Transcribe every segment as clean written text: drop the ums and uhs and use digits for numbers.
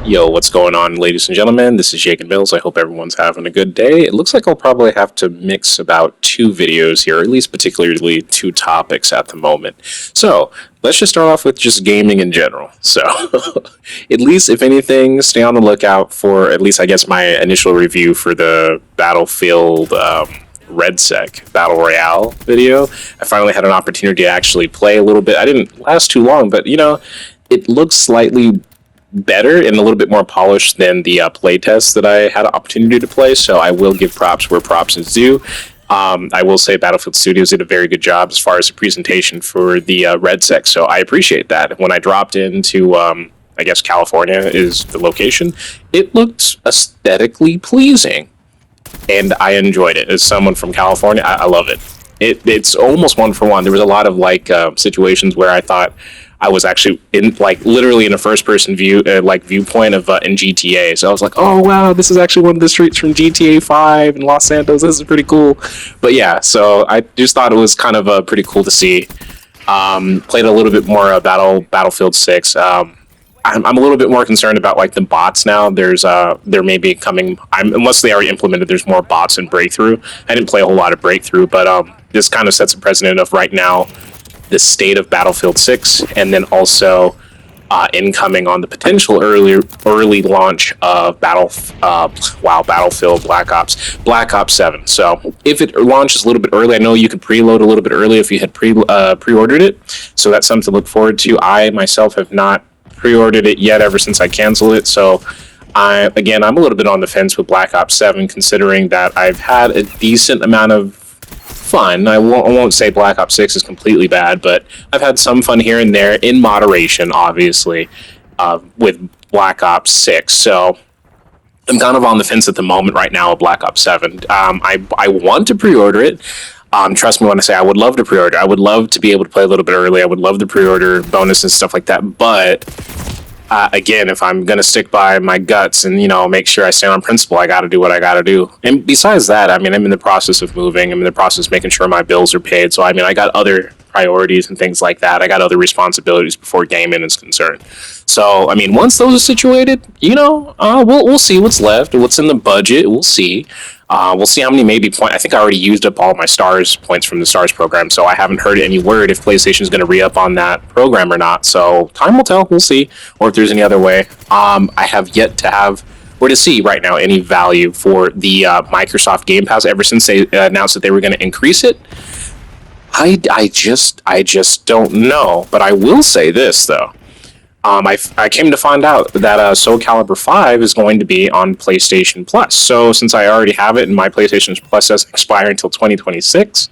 Yo, what's going on, ladies and gentlemen? This is Yaygen Mills. I hope everyone's having a good day. It looks like I'll probably have to mix about two videos here, or at least particularly two topics at the moment. So, let's just start off with just gaming in general. So, at least, if anything, stay on the lookout for, at least I guess, my initial review for the Battlefield RedSec Battle Royale video. I finally had an opportunity to actually play a little bit. I didn't last too long, but, it looks slightly better and a little bit more polished than the playtest that I had an opportunity to play, so I will give props where props is due. I will say Battlefield Studios did a very good job as far as the presentation for the RedSec, so I appreciate that. When I dropped into, I guess California is the location, it looked aesthetically pleasing, and I enjoyed it. As someone from California, I love it. It's almost one for one. There was a lot of situations where I thought I was actually in literally in a first-person view, viewpoint of in GTA. So I was like, "Oh wow, this is actually one of the streets from GTA 5 in Los Santos. This is pretty cool." But yeah, so I just thought it was kind of pretty cool to see. Played a little bit more Battlefield 6. I'm a little bit more concerned about the bots now. There may be coming. Unless they already implemented, there's more bots in Breakthrough. I didn't play a whole lot of Breakthrough, but this kind of sets a precedent of right now the state of Battlefield 6, and then also incoming on the potential early launch of Battlefield Black Ops 7. So if it launches a little bit early, I know you could preload a little bit early if you had pre-ordered it. So that's something to look forward to. I myself have not pre-ordered it yet ever since I canceled it. So I'm a little bit on the fence with Black Ops 7, considering that I've had a decent amount of fun. I won't say Black Ops 6 is completely bad, but I've had some fun here and there in moderation, obviously, with Black Ops 6. So I'm kind of on the fence at the moment right now with Black Ops 7. I want to pre-order it. Trust me when I say I would love to pre-order. I would love to be able to play a little bit early. I would love the pre-order bonus and stuff like that. But again, if I'm going to stick by my guts and, make sure I stay on principle, I got to do what I got to do. And besides that, I'm in the process of moving. I'm in the process of making sure my bills are paid. So, I got other priorities and things like that. I got other responsibilities before gaming is concerned. So, once those are situated, we'll see what's left, what's in the budget. We'll see. We'll see how many maybe points. I think I already used up all my stars points from the stars program, so I haven't heard any word if PlayStation's going to re-up on that program or not. So time will tell. We'll see, or if there's any other way. I have yet to have or to see right now any value for the Microsoft Game Pass ever since they announced that they were going to increase it. I just don't know. But I will say this though. I came to find out that Soul Calibur 5 is going to be on PlayStation Plus. So since I already have it and my PlayStation Plus doesn't expire until 2026,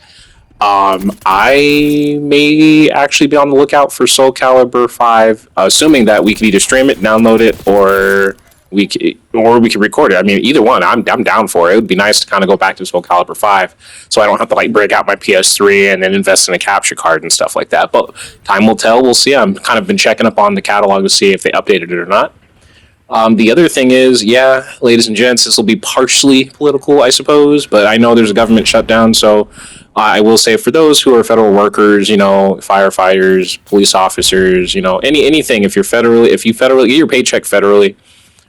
I may actually be on the lookout for Soul Calibur 5, assuming that we can either stream it, download it, or we could record it. Either one. I'm down for it. It would be nice to kind of go back to Soul Calibur 5, so I don't have to break out my PS3 and then invest in a capture card and stuff like that. But time will tell. We'll see. I'm kind of been checking up on the catalog to see if they updated it or not. The other thing is, ladies and gents, this will be partially political, I suppose, but I know there's a government shutdown, so I will say for those who are federal workers, firefighters, police officers, anything, if you federally get your paycheck federally,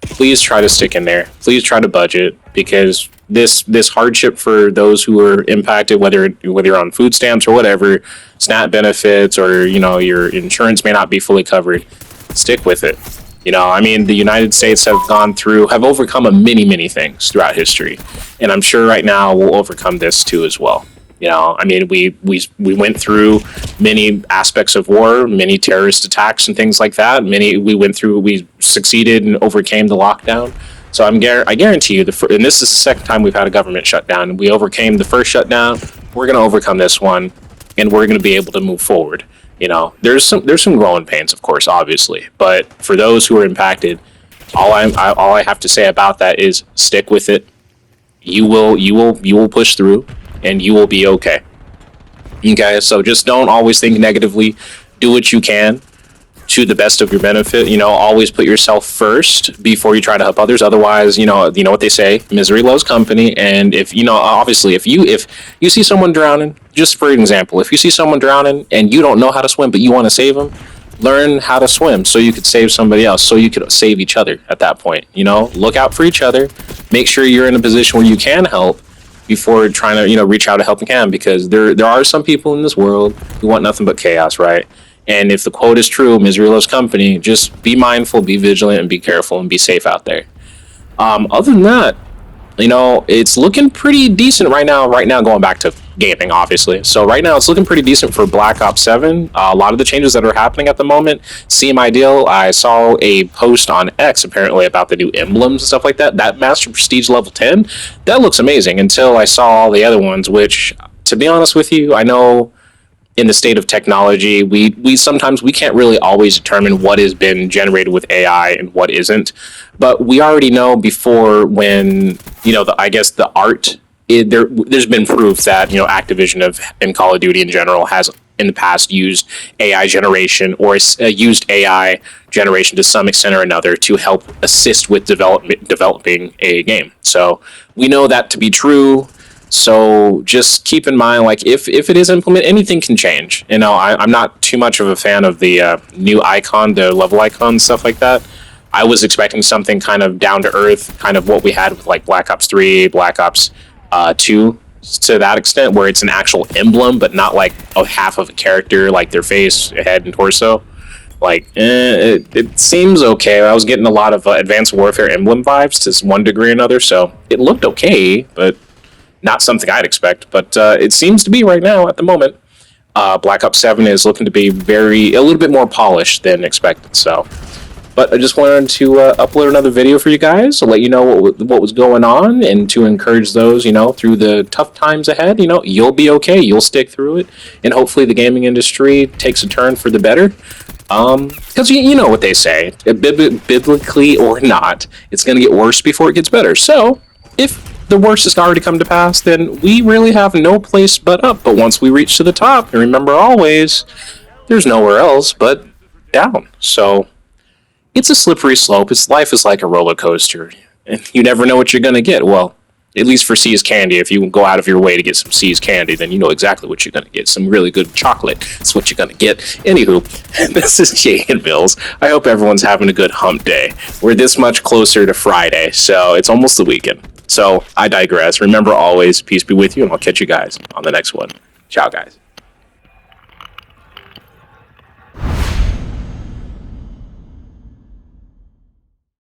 please try to stick in there. Please try to budget, because this hardship for those who are impacted, whether you're on food stamps or whatever, SNAP benefits, or your insurance may not be fully covered. Stick with it. The United States have overcome many things throughout history, and I'm sure right now we'll overcome this too as well. We went through many aspects of war, many terrorist attacks and things like that. We succeeded and overcame the lockdown. So I guarantee you, and this is the second time we've had a government shutdown. We overcame the first shutdown. We're going to overcome this one, and we're going to be able to move forward. There's some growing pains, of course, obviously, but for those who are impacted, all I have to say about that is stick with it. You will push through, and you will be okay. Okay, so just don't always think negatively. Do what you can to the best of your benefit. Always put yourself first before you try to help others. Otherwise, you know what they say, misery loves company. And if obviously, if you see someone drowning, just for example, if you see someone drowning and you don't know how to swim, but you want to save them, learn how to swim so you could save somebody else, so you could save each other at that point. You know, look out for each other, make sure you're in a position where you can help before trying to, you know, reach out to help and can, because there are some people in this world who want nothing but chaos, right? And if the quote is true, misery loves company, just be mindful, be vigilant, and be careful and be safe out there. Other than that, you know, it's looking pretty decent right now. Right now, going back to gaming, obviously. So right now, it's looking pretty decent for Black Ops 7. A lot of the changes that are happening at the moment seem ideal. I saw a post on X, apparently, about the new emblems and stuff like that. That Master Prestige level 10, that looks amazing, until I saw all the other ones, which, to be honest with you, I know in the state of technology, we sometimes we can't really always determine what has been generated with AI and what isn't. But we already know before, when, you know, I guess the art, there's been proof that, you know, Activision and Call of Duty in general has in the past used AI generation, or used AI generation to some extent or another to help assist with developing a game. So we know that to be true. So just keep in mind, like, if it is implemented, anything can change. You know, I'm not too much of a fan of the new icon, the level icon, stuff like that. I was expecting something kind of down to earth, kind of what we had with like Black Ops 3, Black Ops 2, to that extent, where it's an actual emblem, but not like a half of a character, like their face, head, and torso. Like, it seems okay. I was getting a lot of Advanced Warfare emblem vibes to one degree or another, so it looked okay, but not something I'd expect, but it seems to be right now at the moment. Black Ops 7 is looking to be a little bit more polished than expected. So, but I just wanted to upload another video for you guys to let you know what was going on, and to encourage those, you know, through the tough times ahead. You know, you'll be okay. You'll stick through it, and hopefully the gaming industry takes a turn for the better. Because you know what they say, biblically or not, it's going to get worse before it gets better. So, if the worst has already come to pass, then we really have no place but up. But once we reach to the top, and remember always, there's nowhere else but down. So it's a slippery slope. Life is like a roller coaster, and you never know what you're going to get. Well, at least for See's Candy, if you go out of your way to get some See's Candy, then you know exactly what you're going to get. Some really good chocolate. That's what you're going to get. Anywho, this is Yaygen Mills. I hope everyone's having a good hump day. We're this much closer to Friday, so it's almost the weekend. So I digress. Remember always, peace be with you, and I'll catch you guys on the next one. Ciao, guys.